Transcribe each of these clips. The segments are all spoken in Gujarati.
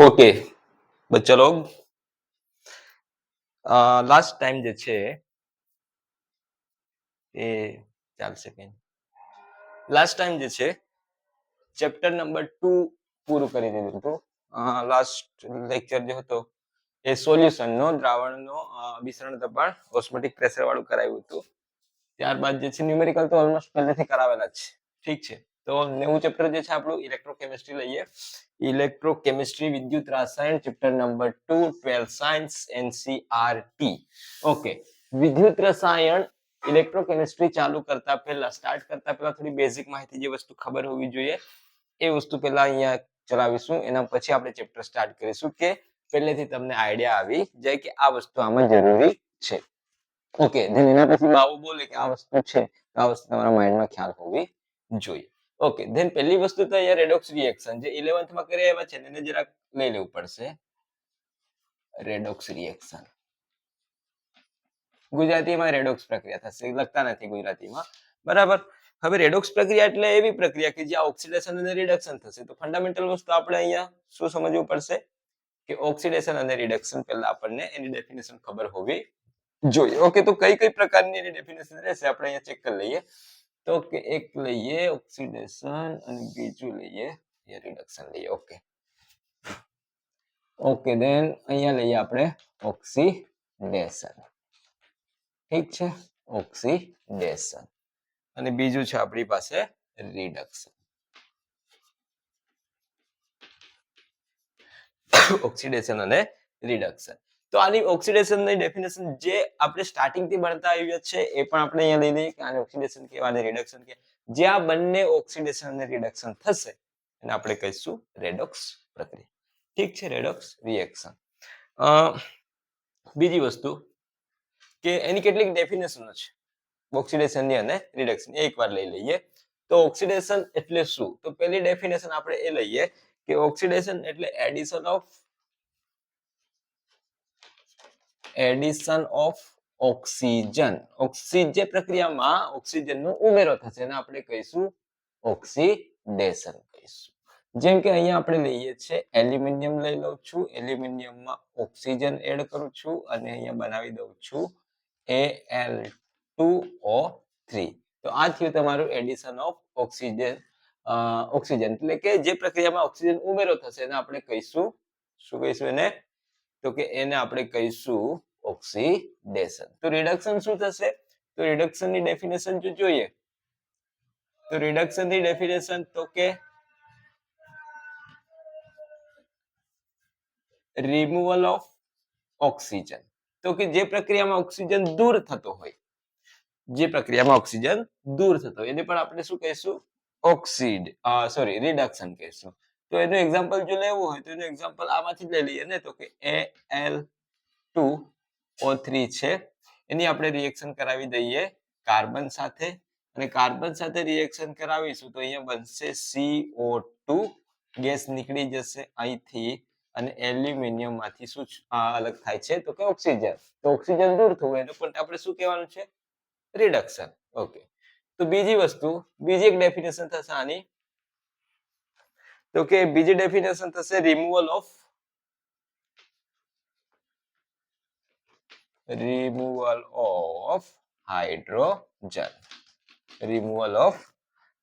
ઓકે બચ્ચા લોગ લાસ્ટ ટાઈમ જે છે એ ચાલશે કઈ લાસ્ટ ટાઈમ જે છે ચેપ્ટર નંબર 2 પૂરું કરી દીધું હતું. લાસ્ટ લેક્ચર જે હતો એ સોલ્યુશનનો દ્રાવણનો અભિસરણ દબાણ ઓસ્મોટિક પ્રેશર વાળું કરાવ્યું હતું. ત્યારબાદ જે છે ન્યુમેરિકલ તો ઓલમોસ્ટ પહેલેથી કરાવેલા જ છે. ઠીક છે, તો નવું ચેપ્ટર જે છે આપણું ઇલેક્ટ્રોકેમિસ્ટ્રી લઈએ. ઇલેક્ટ્રોકેમિસ્ટ્રી વિદ્યુત રસાયણ chapter number 2 12 science NCERT. Okay, વિદ્યુત રસાયણ ઇલેક્ટ્રોકેમિસ્ટ્રી ચાલુ કરતા પહેલા સ્ટાર્ટ કરતા પહેલા થોડી બેઝિક માહિતી જે વસ્તુ ખબર હોવી જોઈએ એ વસ્તુ પહેલા અહીંયા ચલાવીશું. એના પછી આપણે ચેપ્ટર સ્ટાર્ટ કરીશું કે પહેલેથી તમને આઈડિયા આવી જાય કે આ વસ્તુ આમાં જરૂરી છે. ઓકે, ધેન એના પછી બાબુ બોલે કે આ વસ્તુ છે, આ વસ્તુ તમારા માઇન્ડમાં ખ્યાલ હોવી જોઈએ. ઓકે, ધેન પહેલી વસ્તુ તો અહીંયા રેડોક્સ રિએક્શન જે 11th માં કરી આવ્યા છે એને જરાક લઈ લેવું પડશે. રેડોક્સ રિએક્શન ગુજરાતીમાં રેડોક્સ પ્રક્રિયા થશે, લખતા નથી ગુજરાતીમાં, બરાબર. હવે રેડોક્સ પ્રક્રિયા એટલે એવી પ્રક્રિયા કે જ્યાં ઓક્સિડેશન અને રિડક્શન થશે. તો ફંડામેન્ટલ વસ્તુ આપણે અહીંયા શું સમજવું પડશે કે ઓક્સિડેશન અને રિડક્શન પહેલા આપણને એની ડેફિનેશન ખબર હોવી જોઈએ. ઓકે, તો કઈ કઈ પ્રકારની એની ડેફિનેશન રહેશે આપણે અહીંયા ચેક કરી લઈએ. તો કે એક લઈએ ઓક્સિડેશન અને બીજું લઈએ રિડક્શન લઈએ. ઓકે ઓકે, ધેન અહીંયા લઈએ આપણે ઓક્સિડેશન. ઠીક છે, ઓક્સિડેશન અને બીજું છે આપણી પાસે રિડક્શન. ઓક્સિડેશન અને રિડક્શન. તો આની ઓક્સિડેશનની ડેફિનેશન જે આપણે સ્ટાર્ટિંગ થી ભણતા આવ્યા છે એ પણ આપણે અહીંયા લઈ લઈએ કે આને ઓક્સિડેશન કહેવાય અને રિડક્શન કહેવાય. જ્યાં બંને ઓક્સિડેશન અને રિડક્શન થશે એને આપણે કહીશું રેડોક્સ પ્રક્રિયા. ઠીક છે, રેડોક્સ રિએક્શન. બીજી વસ્તુ કે એની કેટલીક ડેફિનેશનો છે ઓક્સિડેશનની અને રિડક્શન, એકવાર લઈ લઈએ. તો ઓક્સિડેશન એટલે શું? તો પહેલી ડેફિનેશન આપણે એ લઈએ કે ઓક્સિડેશન એટલે એડિશન ઓફ ઓક્સિજન. ઓક્સિજન પ્રક્રિયામાં ઓક્સિજનનો ઉમેરો થશે એને આપણે કહીશું ઓક્સિડેશન કહીશું. જેમ કે અહીંયા આપણે લઈએ છે એલ્યુમિનિયમ લઈ લઉં છું, એલ્યુમિનિયમમાં ઓક્સિજન એડ કરું છું અને અહીંયા બનાવી દઉં છું Al2O3. તો આ થયું તમારું એડિશન ઓફ ઓક્સિજન. એટલે કે જે પ્રક્રિયામાં ઓક્સિજન ઉમેરો થશે એને આપણે કહીશું, શું કહીશું એને? તો કે એને આપણે કહીશું ઓક્સિડેશન. તો રિડક્શન શું થશે? તો રિડક્શન ની ડેફિનેશન જો જોઈએ તો રિડક્શન ની ડેફિનેશન તો કે રિમૂવલ ઓફ ઓક્સિજન. તો કે જે પ્રક્રિયામાં ઓક્સિજન દૂર થતો હોય, જે પ્રક્રિયામાં ઓક્સિજન દૂર થતો હોય એને પણ આપણે શું કહીશું? રિડક્શન કહીશું. તો એનું એક્ઝામ્પલ જો લેવું હોય તો એનું એક્ઝામ્પલ આમાંથી લઈ લઈએ ને, તો કે Al2O3 છે, એની આપણે રિએક્શન કરાવી દઈએ કાર્બન સાથે અને કાર્બન સાથે રિએક્શન કરાવીશું તો અહીંયા બનશે CO2, ગેસ નીકળી જશે અહીંથી અને એલ્યુમિનિયમ માંથી શું અલગ થાય છે? તો કે ઓક્સિજન. તો ઓક્સિજન દૂર થવું એને પણ આપણે શું કહેવાનું છે? રિડક્શન. ઓકે, તો બીજી વસ્તુ, બીજી એક ડેફિનેશન થશે આની. તો કે બીજી ડેફિનેશન થશે removal of hydrogen. Removal of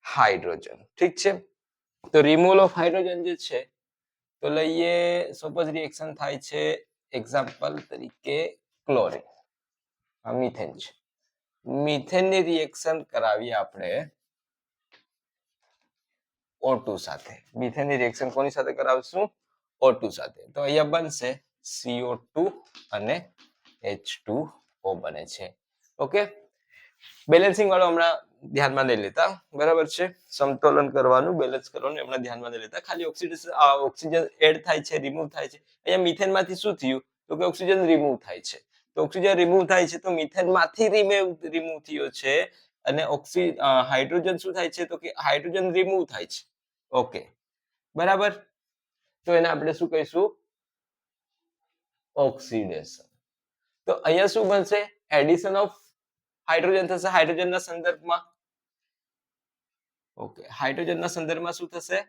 hydrogen. ઠીક છે, તો રિમૂવલ ઓફ હાઇડ્રોજન જે છે તો લઈએ સપોઝ રિએક્શન થાય છે એક્ઝામ્પલ તરીકે ક્લોરીન, આ મિથેન છે. મિથેનની રિએક્શન કરાવીએ આપણે O2 સાથે. મિથેનની રિએક્શન કોની સાથે કરાવશું? O2 સાથે. તો અહીંયા બનશે CO2 અને H2O બને છે. ઓકે, બેલેન્સિંગ વાળો હમણાં ધ્યાનમાં નહીં લેતા, બરાબર છે? સમતોલન કરવાનું, બેલેન્સ કરવાનું હમણાં ધ્યાનમાં નહીં લેતા. ખાલી ઓક્સિજન એડ થાય છે, રિમૂવ થાય છે. અહીંયા મિથેનમાંથી શું થયું? તો કે ઓક્સિજન રિમૂવ થાય છે. તો ઓક્સિજન રિમૂવ થાય છે તો મિથેનમાંથી રિમૂવ થયો છે અને હાઇડ્રોજન શું થાય છે? તો કે હાઇડ્રોજન રિમૂવ થાય છે. ઓકે, બરાબર. તો એને આપણે શું કહીશું? ઓક્સિડેશન. તો અહીંયા શું બનશે? એડિશન ઓફ હાઇડ્રોજન થશે હાઇડ્રોજનના સંદર્ભમાં. ઓકે, હાઇડ્રોજનના સંદર્ભમાં શું થશે?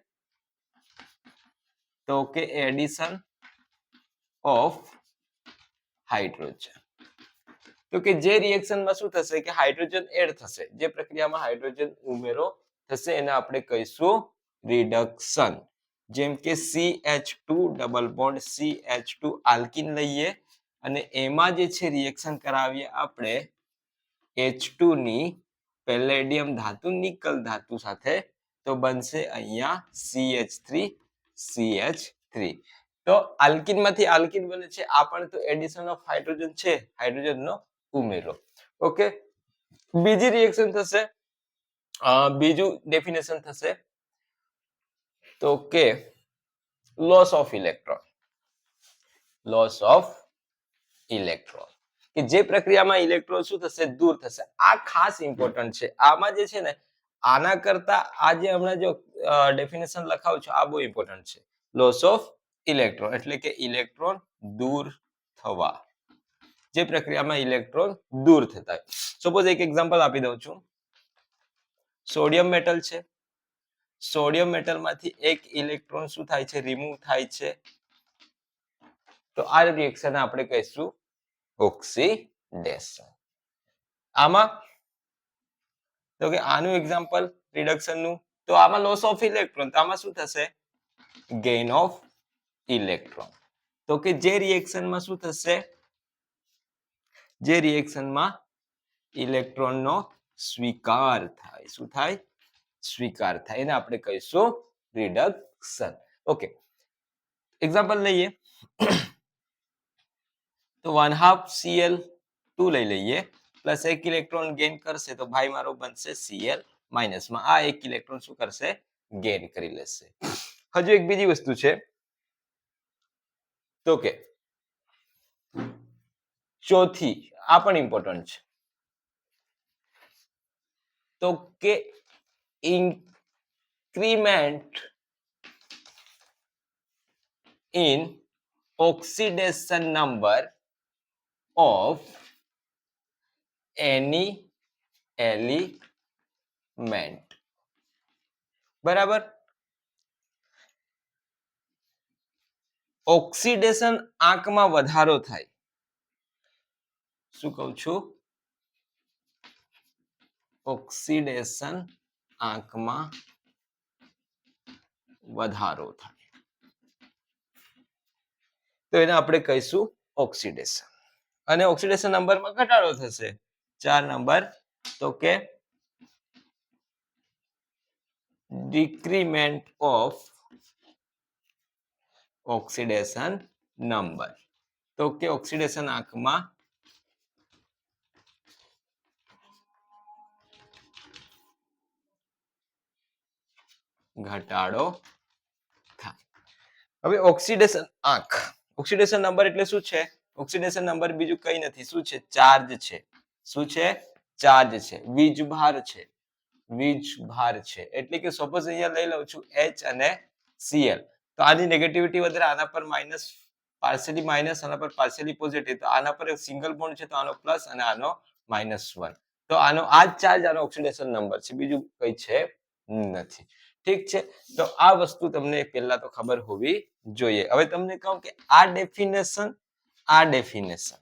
તો કે એડિશન ઓફ હાઇડ્રોજન. તો કે જે રિએક્શનમાં શું થશે કે હાઇડ્રોજન એડ થશે, જે પ્રક્રિયામાં હાઇડ્રોજન ઉમેરો થશે એને આપણે કહીશું રિડક્શન. જેમ કે CH2 double bond CH2 alkene લઈએ અને એમાં જે છે રિએક્શન કરાવીએ આપણે H2 ની પેલેડિયમ ધાતુ નિકલ ધાતુ સાથે, તો બનશે અહીંયા CH3CH3. તો આલ્કીન માંથી આલ્કીન બને છે, આ પણ તો એડિશન ઓફ હાઇડ્રોજન છે, હાઇડ્રોજનનો ઉમેરો. ઓકે, બીજી રિએક્શન થશે, બીજું ડેફિનેશન થશે તો કે loss of electron. Loss of electron કે જે પ્રક્રિયામાં ઇલેક્ટ્રોન શું થશે, દૂર થશે. આ ખાસ ઇમ્પોર્ટન્ટ છે. આમાં જે છે ને આના કરતા આ જે હમણાં જો ડેફિનેશન લખાવું છું આ બહુ ઇમ્પોર્ટન્ટ છે. લોસ ઓફ ઇલેક્ટ્રોન એટલે કે ઇલેક્ટ્રોન દૂર થવા, જે પ્રક્રિયામાં ઇલેક્ટ્રોન દૂર થતા હોય. સપોઝ એક એક્ઝામ્પલ આપી દઉં છું. સોડિયમ મેટલ છે, સોડિયમ મેટલ માંથી એક ઇલેક્ટ્રોન શું થાય છે, રિમૂવ થાય છે. તો આ રિએક્શન આપણે કહીશું ઓક્સિડેશન. આમાં તો કે આનું એક્ઝામ્પલ રિડક્શન નું, તો આમાં લોસ ઓફ ઇલેક્ટ્રોન, તો આમાં શું થશે, ગેઇન ઓફ ઇલેક્ટ્રોન. તો કે જે રિએક્શનમાં શું થશે, જે રિએક્શનમાં ઇલેક્ટ્રોનનો સ્વીકાર થાય, શું થાય, સ્વીકાર થાય, એને આપણે કહીશું રિડક્શન. ઓકે, એક્ઝામ્પલ લઈએ તો 1/2 Cl2 લઈ લઈએ પ્લસ 1 ઇલેક્ટ્રોન ગેઇન કરશે તો ભાઈ મારો બનશે Cl માઇનસ માં આ 1 ઇલેક્ટ્રોન શું કરશે, ગેઇન કરી લેશે. હજુ એક બીજી વસ્તુ છે તો કે ચોથી, આ પણ ઇમ્પોર્ટન્ટ છે, તો કે increment in oxidation number of any element. બરાબર, ઓક્સિડેશન આંકમાં વધારો થાય. શું કહું છું, ઓક્સિડેશન આંકમાં વધારો થાય તો એને આપણે કહીશું ઓક્સિડેશન. અને ઓક્સિડેશન નંબરમાં ઘટાડો થશે 4 નંબર, તો કે decrement of oxidation number. તો કે ઓક્સિડેશન આંકમાં ઘટાડો થાય. હવે ઓક્સિડેશન આંક, ઓક્સિડેશન નંબર એટલે શું છે, ઓક્સિડેશન નંબર બીજું કઈ નથી, શું છે, ચાર્જ છે. શું છે, ચાર્જ છે, વીજભાર છે, વીજભાર છે. એટલે કે સપોઝ અહીંયા લઈ લઉં છું H અને Cl, તો આની નેગેટિવિટી વધારે, આના પર માઇનસ, પાર્શિયલી માઇનસ, આના પર પાર્શિયલી પોઝિટિવ, તો આના પર સિંગલ બોન્ડ છે તો આનો પ્લસ અને આનો -1, તો આનો આ જ ચાર્જ, આનો ઓક્સિડેશન નંબર છે, બીજું કઈ છે નથી. ઠીક છે, તો આ વસ્તુ તમને પહેલા તો ખબર હોવી જોઈએ. હવે તમને કહું કે આ ડેફિનેશન, આ ડેફિનેશન,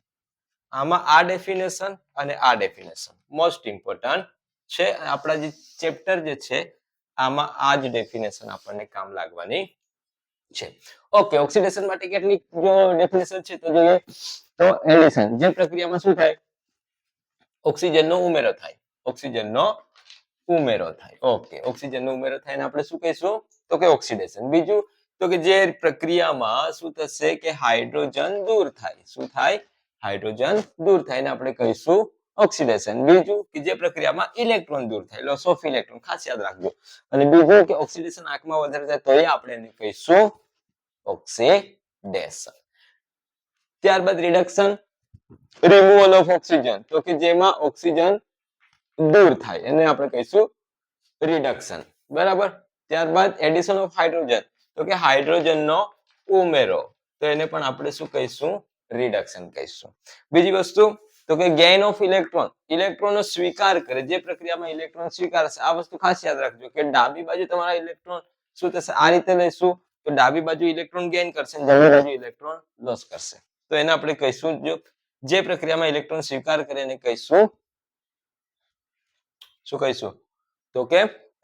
આમાં આ ડેફિનેશન અને આ ડેફિનેશન મોસ્ટ ઇમ્પોર્ટન્ટ છે. આપણા જે ચેપ્ટર જે છે આમાં આ જ ડેફિનેશન આપણને કામ લાગવાની છે. ઓકે, ઓક્સિડેશન માટે કેટલી જો ડેફિનેશન છે તો જોઈએ. તો એડિશન, જે પ્રક્રિયામાં શું થાય, ઓક્સિજનનો ઉમેરો થાય, ઓક્સિજનનો ઉમેરો થાય. ઓકે, ઓક્સિજનનો ઉમેરો થાય ને આપણે શું કહીશું, તો કે ઓક્સિડેશન. બીજું તો કે જે પ્રક્રિયામાં શું થશે કે હાઇડ્રોજન દૂર થાય, શું થાય, હાઇડ્રોજન દૂર થાય ને આપણે કહીશું ઓક્સિડેશન. બીજું કે જે પ્રક્રિયામાં ઇલેક્ટ્રોન દૂર થાય, લોસ ઓફ ઇલેક્ટ્રોન, ખાસ યાદ રાખજો. અને બીજું કે ઓક્સિડેશન આંકમાં વધારે થાય તો એ આપણે એને કહીશું ઓક્સિડેશન. ત્યારબાદ રિડક્શન, રિમૂવલ ઓફ ઓક્સિજન, તો કે જેમાં ઓક્સિજન દૂર થાય એને આપણે કહીશું રિડક્શન. બરાબર, ત્યારબાદ એડિશન ઓફ હાઇડ્રોજન, તો કે હાઇડ્રોજનનો ઉમેરો, તો એને પણ આપણે શું કહીશું, રિડક્શન કહીશું. બીજી વસ્તુ તો કે ગેઇન ઓફ ઇલેક્ટ્રોન, ઇલેક્ટ્રોનનો સ્વીકાર કરે, જે પ્રક્રિયામાં ઇલેક્ટ્રોન સ્વીકારશે. આ વસ્તુ ખાસ યાદ રાખજો કે ડાબી બાજુ તમારા ઇલેક્ટ્રોન શું થશે, આ રીતે લઈશું, તો ડાબી બાજુ ઇલેક્ટ્રોન ગેઇન કરશે અને જમણી બાજુ ઇલેક્ટ્રોન લોસ કરશે. તો એને આપણે કહીશું જે પ્રક્રિયામાં ઇલેક્ટ્રોન સ્વીકાર કરે એને કહીશું શું કહીશું? તો કે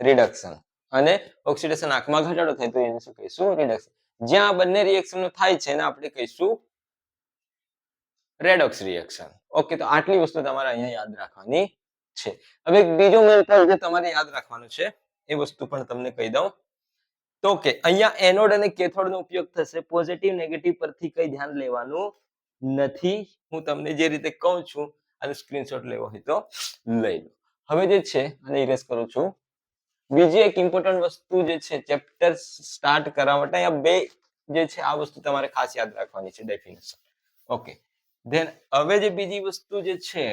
રિડક્શન. અને ઓક્સિડેશન આંખમાં ઘટાડો થાય તો એને શું કહીશું? રિડક્શન. જ્યાં આ બંને રિએક્શનો થાય છે એને આપણે કહીશું રેડોક્સ રિએક્શન. ઓકે, તો આટલી વસ્તુ તમારે અહીંયા યાદ રાખવાની છે. હવે બીજો મેન પોઈન્ટ જે તમારે યાદ રાખવાનું છે એ વસ્તુ પણ તમને કહી દઉં. તો કે અહીંયા એનોડ અને કેથોડ નો ઉપયોગ થશે. પોઝિટિવ નેગેટિવ પરથી કઈ ધ્યાન લેવાનું નથી. હું તમને જે રીતે કહું છું અને સ્ક્રીનશોટ લેવો હોય તો લઈ લો. હવે જે છે અને ઇરેઝ કરું છું. બીજી એક ઇમ્પોર્ટન્ટ વસ્તુ જે છે ચેપ્ટર સ્ટાર્ટ કરવા માટે અહીંયા બે જે છે આ વસ્તુ તમારે ખાસ યાદ રાખવાની છે, ડેફિનેશન. ઓકે, ધેન હવે જે બીજી વસ્તુ જે છે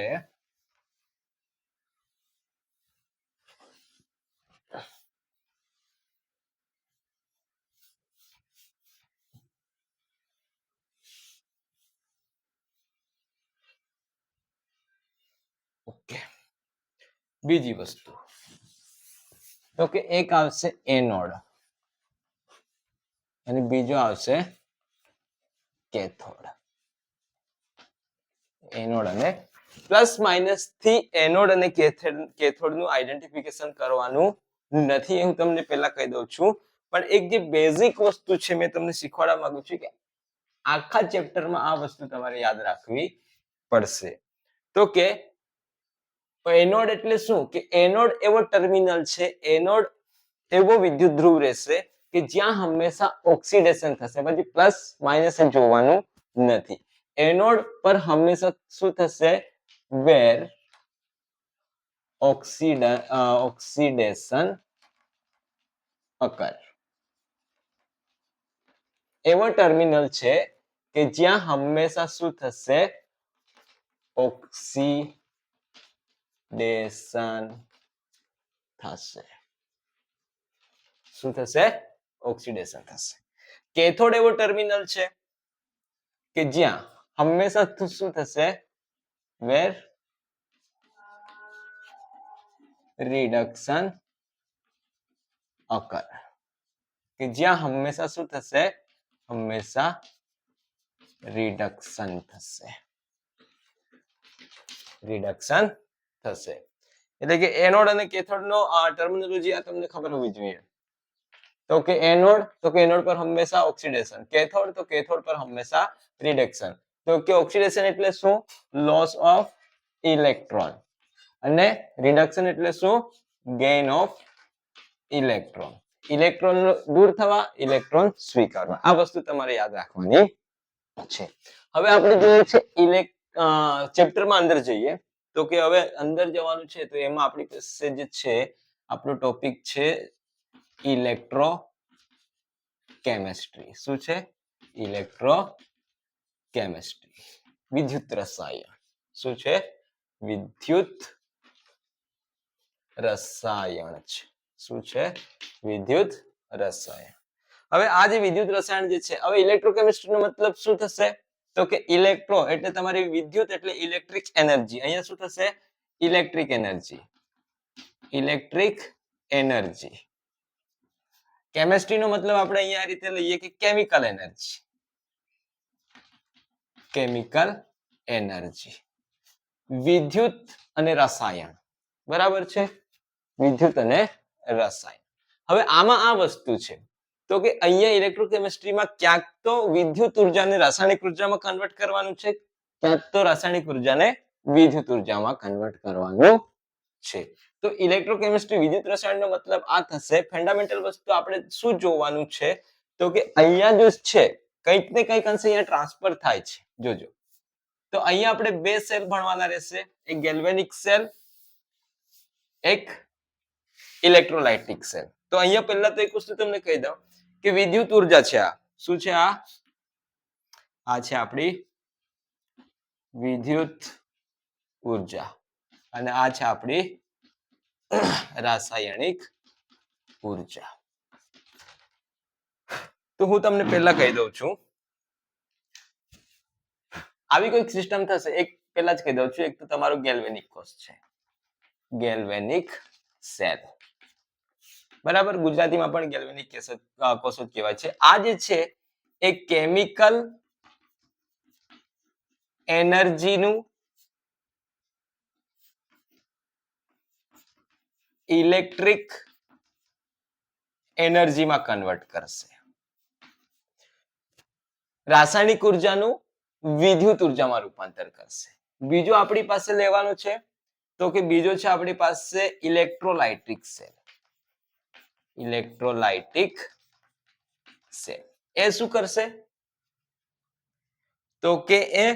ઓકે, બીજી વસ્તુ તો કે એક આવશે એનોડ અને બીજો આવશે કેથોડ. એનોડ અને પ્લસ માઇનસ થી એનોડ અને કેથોડ નું આઈડેન્ટિફિકેશન કરવાનું નથી, હું તમને પહેલા કહી દઉં છું. પણ એક જે બેઝિક વસ્તુ છે મેં તમને શીખવાડવા માંગુ છું કે આખા ચેપ્ટરમાં આ વસ્તુ તમારે યાદ રાખવી પડશે. તો કે એનોડ એટલે શું? કે એનોડ એવો ટર્મિનલ છે, એનોડ એવો વિદ્યુત ધ્રુવ રહેશે કે જ્યાં હંમેશા ઓક્સિડેશન થશે. પછી પ્લસ માઇનસ જોવાનું નથી. એનોડ પર હંમેશા શું થશે? વેર ઓક્સિડેશન અકર. એવો ટર્મિનલ છે કે જ્યાં હંમેશા શું થશે? ઓક્સિડેશન થશે. શું થશે? ઓક્સિડેશન થશે. કેથોડ એવો ટર્મિનલ છે કે જ્યાં હંમેશા શું થશે? વેર રિડક્શન અકર. કે જ્યાં હંમેશા શું થશે? હંમેશા રિડક્શન થશે. રિડક્શન થશે. એટલે કે એનોડ અને કેથોડ નો ટર્મિનોલોજી આ તમને ખબર હોવી જોઈએ. તો કે એનોડ તો કે એનોડ પર હંમેશા ઓક્સિડેશન, કેથોડ તો કેથોડ પર હંમેશા રિડક્શન. તો કે ઓક્સિડેશન એટલે શું? Loss of electron. અને રિડક્શન એટલે શું? Gain of electron. ઇલેક્ટ્રોન દૂર થવા, ઇલેક્ટ્રોન સ્વીકારવા. આ વસ્તુ તમારે યાદ રાખવાની છે. હવે આપણે જોઈએ છે ચેપ્ટરમાં અંદર જઈએ. તો કે હવે અંદર જવાનું છે તો એમાં આપણી પાસે જે છે આપણો ટોપિક છે ઇલેક્ટ્રો કેમેસ્ટ્રી. શું છે? ઇલેક્ટ્રો કેમેસ્ટ્રી, વિદ્યુત રસાયણ. શું છે? વિદ્યુત રસાયણ છે. શું છે? વિદ્યુત રસાયણ. હવે આ જે વિદ્યુત રસાયણ જે છે, હવે ઇલેક્ટ્રોકેમિસ્ટ્રી નો મતલબ શું થશે? તો કે ઇલેક્ટ્રો એટલે તમારી વિદ્યુત એટલે ઇલેક્ટ્રિક એનર્જી. અહીંયા શું થશે? Electric energy. Electric energy. Chemistry નો મતલબ આપણે અહીંયા આ રીતે લઈએ કે કેમિકલ એનર્જી. Chemical energy. વિદ્યુત અને રસાયણ. બરાબર છે? વિદ્યુત અને રસાયણ. હવે આમાં આ વસ્તુ છે તો કે અહીંયા ઇલેક્ટ્રોકેમિસ્ટ્રીમાં ક્યાંક તો વિદ્યુત ઉર્જાને રાસાયણિક ઉર્જામાં કન્વર્ટ કરવાનું છે, ક્યાંક તો રાસાયણિક ઉર્જાને વિદ્યુત ઉર્જામાં કન્વર્ટ કરવાનું છે. તો ઇલેક્ટ્રોકેમિસ્ટ્રી વિદ્યુત રસાયણનો મતલબ આ થશે. ફંડામેન્ટલ વસ્તુ આપણે શું જોવાનું છે તો કે અહીંયા જો છે કંઈક ને કંઈક અંશે અહીંયા ટ્રાન્સફર થાય છે. જોજો, તો અહીંયા આપણે બે સેલ ભણવાના રહેશે, એક ગેલ્વેનિક સેલ, એક ઇલેક્ટ્રોલાઇટિક સેલ. તો અહીંયા પહેલા તો એક વસ્તુ તમને કહી દઉં કે વિદ્યુત ઉર્જા છે. આ શું છે? આ છે આપણી વિદ્યુત ઉર્જા અને આ છે આપણી રાસાયણિક ઉર્જા. તો હું તમને પહેલા કહી દઉં છું, આવી કોઈક સિસ્ટમ થશે. એક પહેલા જ કહી દઉં છું, એક તો તમારો ગેલ્વેનિક કોષ છે, ગેલ્વેનિક સેલ. બરાબર, ગુજરાતીમાં પણ ગેલ્વેનિક કોષો જ કહેવાય છે. આ જે છે એ કેમિકલ એનર્જીનું ઇલેક્ટ્રિક એનર્જીમાં કન્વર્ટ કરશે. રાસાયણિક ઉર્જાનું વિદ્યુત ઉર્જામાં રૂપાંતર કરશે. બીજો આપણી પાસે લેવાનું છે તો કે બીજો છે આપણી પાસે ઇલેક્ટ્રોલાઇટિક સેલ. ઇલેક્ટ્રોલાઇટિક સેલ એ શું કરશે તો કે એ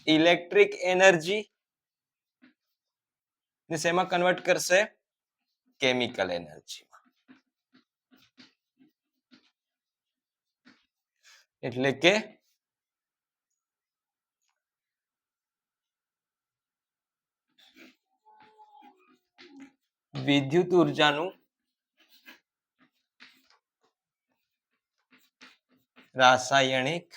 ઇલેક્ટ્રિક એનર્જી ને શેમાં કન્વર્ટ કરશે કેમિકલ એનર્જીમાં. એટલે કે વિદ્યુત ઉર્જાનું રાસાયણિક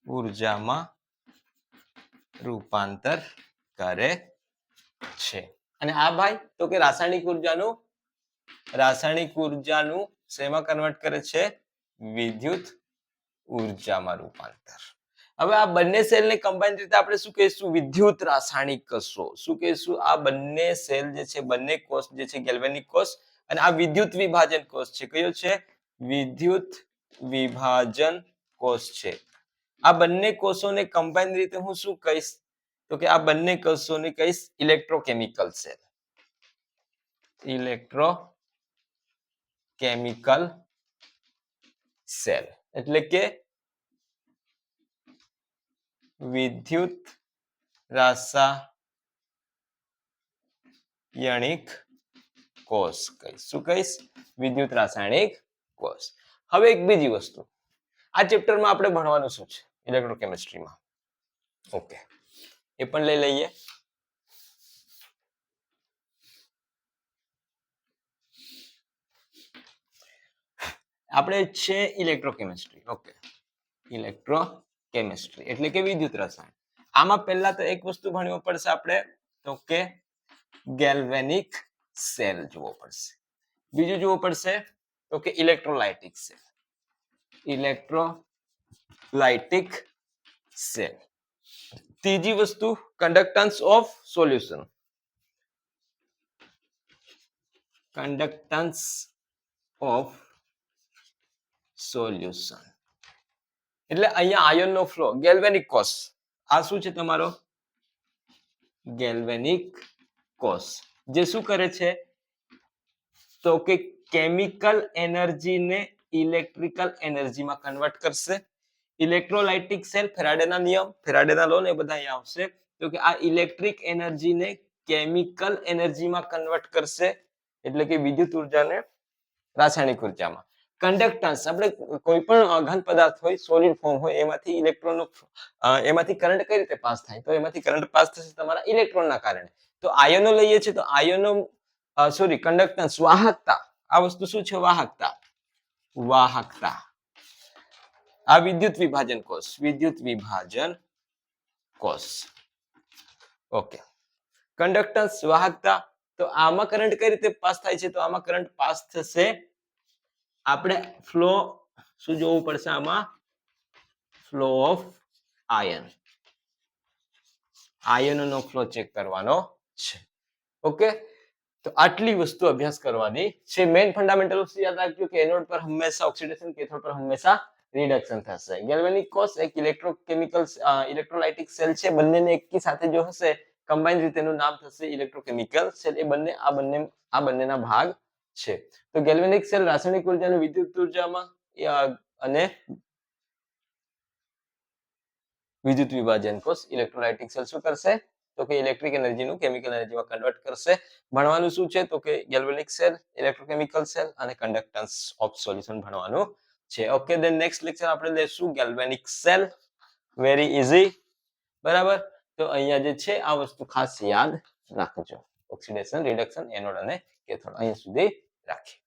ઉર્જામાં રૂપાંતર કરે છે. અને આ ભાઈ તો કે રાસાયણિક ઉર્જાનું શેમાં કન્વર્ટ કરે છે વિદ્યુત ઉર્જામાં રૂપાંતર. હવે આ બંને સેલને કમ્બાઈન રીતે આપણે શું કહીશું વિદ્યુત રાસાયણિક કોષો. શું કહીશું આ બંને સેલ જે છે બંને કોષ જે છે ગેલ્વેનિક કોષ અને આ વિદ્યુત વિભાજન કોષ છે. કયો છે વિદ્યુત વિભાજન કોષ છે. આ બંને કોષોને કમ્બાઈન રીતે હું શું કહીશ તો કે આ બંને કોષોને કહીશ ઇલેક્ટ્રોકેમિકલ સેલ. ઇલેક્ટ્રોકેમિકલ સેલ એટલે કે વિદ્યુત રાસાયણિક કોષ કહીશ. શું કહીશ વિદ્યુત રાસાયણિક કોષ. હવે એક બીજી વસ્તુ આ ચેપ્ટરમાં આપણે ભણવાનું શું છે ઇલેક્ટ્રોકેમિસ્ટ્રીમાં. ઓકે એ પણ લઈ લઈએ. આપણે છે ઇલેક્ટ્રોકેમિસ્ટ્રી. ઓકે ઇલેક્ટ્રોકેમિસ્ટ્રી એટલે કે વિદ્યુત રસાયણ. આમાં પહેલા તો એક વસ્તુ ભણવું પડશે આપણે તો કે ગેલ્વેનિક સેલ જોવો પડશે. બીજું જોવું પડશે તો કે ઇલેક્ટ્રોલાઇટિક સેલ. Electrolytic cell. ત્રીજી વસ્તુ conductance of solution. Conductance of solution એટલે અહીંયા આયનનો ફ્લો ગેલ્વેનિક કોષ. આ શું છે તમારો ગેલ્વેનિક કોષ જે શું કરે છે તો કે કેમિકલ એનર્જીને ઇલેક્ટ્રિકલ એનર્જીમાં કન્વર્ટ કરશે. ઇલેક્ટ્રોલાઇટિક સેલ ફેરાડેના નિયમ ફેરાડેના લો ને બધા અહીંયા આવશે તો કે આ ઇલેક્ટ્રિક એનર્જીને કેમિકલ એનર્જીમાં કન્વર્ટ કરશે એટલે કે વિદ્યુત ઉર્જાને રાસાયણિક ઉર્જામાં. કન્ડક્ટન્સ આપણે કોઈ પણ ઘન પદાર્થ હોય સોલિડ ફોર્મ હોય એમાંથી ઇલેક્ટ્રોન એમાંથી કરંટ કઈ રીતે પાસ થાય તો એમાંથી કરંટ પાસ થશે તમારા ઇલેક્ટ્રોનના કારણે. તો આયનો લઈએ છીએ તો આયનો સોરી કન્ડક્ટન્સ વાહકતા. આ વસ્તુ શું છે વાહકતા. વાહકતા આ વિદ્યુત વિભાજન કોષ. વિદ્યુત વિભાજન કોષ. ઓકે કન્ડક્ટન્સ વાહકતા. તો આમાં કરંટ કઈ રીતે પાસ થાય છે તો આમાં કરંટ પાસ થશે આપણે ફ્લો શું જોવું પડશે આમાં ફ્લો ઓફ આયન. આયનનો ફ્લો ચેક કરવાનો છે. ઓકે તો આટલી વસ્તુ અભ્યાસ કરવાની છે. મેઇન ફંડામેન્ટલ વસ્તુ યાદ રાખજો કે એનોડ પર હંમેશા ઓક્સિડેશન કેથોડ પર હંમેશા રિડક્શન થશે. ગેલ્વેનિક કોષ એક ઇલેક્ટ્રોકેમિકલ ઇલેક્ટ્રોલાઇટિક સેલ છે. બંનેને એકી સાથે જો હશે કમ્બાઈન રીતે એનું નામ થશે ઇલેક્ટ્રોકેમિકલ સેલ. એ બંને આ બંનેના ભાગ છે. તો ગેલ્વેનિક સેલ રાસાયણિક ઉર્જાનું વિદ્યુત ઉર્જામાં અને વિદ્યુત વિભાજન કોષ ઇલેક્ટ્રોલાઇટિક સેલ શું કરશે તો કે ઇલેક્ટ્રિક એનર્જીનું કેમિકલ એનર્જીમાં કન્વર્ટ કરશે. ભણવાનું શું છે તો કે ગેલ્વેનિક સેલ ઇલેક્ટ્રોકેમિકલ સેલ અને કન્ડક્ટન્સ ઓફ સોલ્યુશન ભણવાનું છે. ઓકે દેન નેક્સ્ટ લેક્ચર આપણે લેશું ગેલ્વેનિક સેલ. વેરી ઇઝી બરાબર. તો અહીંયા જે છે આ વસ્તુ ખાસ યાદ રાખજો. ઓક્સિડેશન રિડક્શન એનોડ અને કેથોડ અહીંયા સુધી રાખીએ.